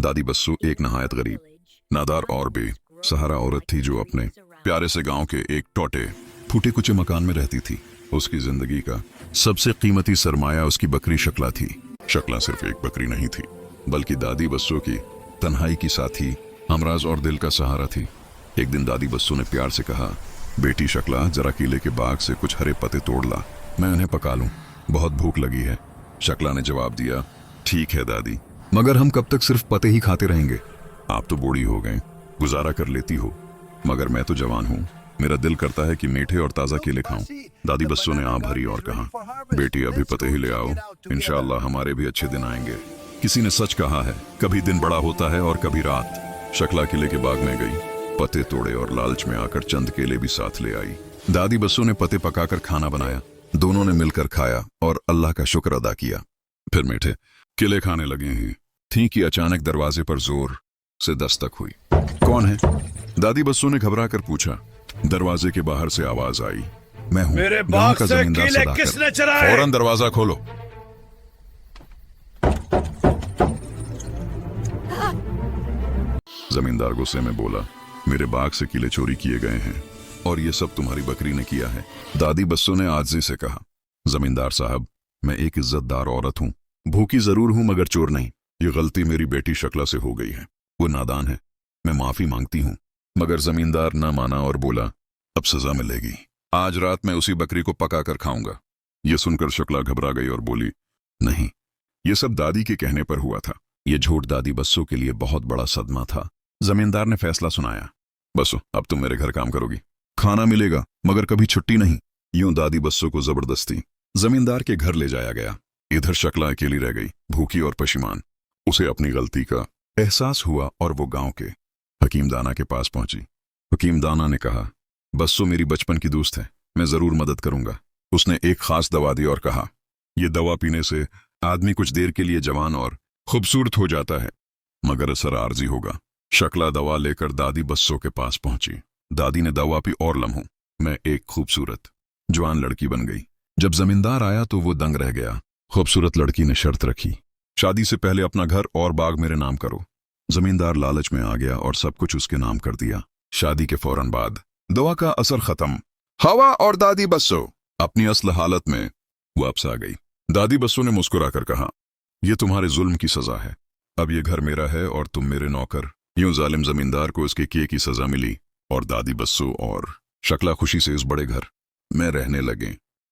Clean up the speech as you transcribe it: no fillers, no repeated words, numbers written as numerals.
दादी बस्सो एक नहायत गरीब, नादार और बेसहारा औरत थी जो अपने प्यारे से गांव के एक टोटे फूटे कुचे मकान में रहती थी। उसकी जिंदगी का सबसे कीमती सरमाया उसकी बकरी शकला थी। शकला सिर्फ एक बकरी नहीं थी, बल्कि दादी बस्सो की तन्हाई की साथी, हमराज और दिल का सहारा थी। एक दिन दादी बस्सो ने प्यार से कहा, बेटी शकला, जरा किले के बाग से कुछ हरे पत्ते तोड़ ला, मैं उन्हें पका लूं, बहुत भूख लगी है। शकला ने जवाब दिया, ठीक है दादी, मगर हम कब तक सिर्फ पत्ते ही खाते रहेंगे? आप तो बूढ़ी हो गए, गुजारा कर लेती हो, मगर मैं तो जवान हूँ, मेरा दिल करता है कि मीठे और ताजा केले खाऊं। दादी बस्सो ने आह भरी और कहा, बेटी अभी पत्ते ही ले आओ, इंशाअल्लाह हमारे भी अच्छे दिन आएंगे। किसी ने सच कहा है, कभी दिन बड़ा होता है और कभी रात। शकला किले के बाग में गई, पत्ते तोड़े और लालच में आकर चंद केले भी साथ ले आई। दादी बस्सो ने पत्ते पकाकर खाना बनाया, दोनों ने मिलकर खाया और अल्लाह का शुक्र अदा किया। फिर मीठे केले खाने लगे हैं थी कि अचानक दरवाजे पर जोर से दस्तक हुई। कौन है? दादी बस्सो ने घबरा कर पूछा। दरवाजे के बाहर से आवाज आई, मैं हूं, मेरे गांव बाग का से जमींदार केले सदाकर। किसने चुराए? फौरन दरवाजा खोलो। जमींदार गुस्से में बोला, मेरे बाग से केले चोरी किए गए हैं और ये सब तुम्हारी बकरी ने किया है। दादी बस्सो ने आजिज़ी से कहा, जमींदार साहब, मैं एक इज्जतदार औरत हूँ, भूखी जरूर हूं मगर चोर नहीं। ये गलती मेरी बेटी शकला से हो गई है, वो नादान है, मैं माफी मांगती हूँ। मगर जमींदार न माना और बोला, अब सजा मिलेगी, आज रात मैं उसी बकरी को पका कर खाऊंगा। यह सुनकर शकला घबरा गई और बोली, नहीं, ये सब दादी के कहने पर हुआ था। यह झूठ दादी बस्सो के लिए बहुत बड़ा सदमा था। जमींदार ने फैसला सुनाया, बस्सो, अब तुम मेरे घर काम करोगी, खाना मिलेगा मगर कभी छुट्टी नहीं। यूं दादी बस्सो को जबरदस्ती जमींदार के घर ले जाया गया। इधर शकला अकेली रह गई, भूखी और पशिमान। उसे अपनी गलती का एहसास हुआ और वो गांव के हकीम दाना के पास पहुंची। हकीम दाना ने कहा, बस्सो मेरी बचपन की दोस्त है, मैं जरूर मदद करूंगा। उसने एक खास दवा दी और कहा, यह दवा पीने से आदमी कुछ देर के लिए जवान और खूबसूरत हो जाता है, मगर असर आर्जी होगा। शकला दवा लेकर दादी बस्सो के पास पहुंची। दादी ने दवा पी और लम्हों में एक खूबसूरत जवान लड़की बन गई। जब जमींदार आया तो वो दंग रह गया। खूबसूरत लड़की ने शर्त रखी, शादी से पहले अपना घर और बाग मेरे नाम करो। जमींदार लालच में आ गया और सब कुछ उसके नाम कर दिया। शादी के फौरन बाद दवा का असर खत्म। हवा और दादी बस्सो अपनी असल हालत में वापस आ गई। दादी बस्सो ने मुस्कुराकर कहा, यह तुम्हारे जुल्म की सजा है, अब यह घर मेरा है और तुम मेरे नौकर। यूं जालिम जमींदार को उसके किए की सजा मिली और दादी बस्सो और शकला खुशी से इस बड़े घर में रहने लगे।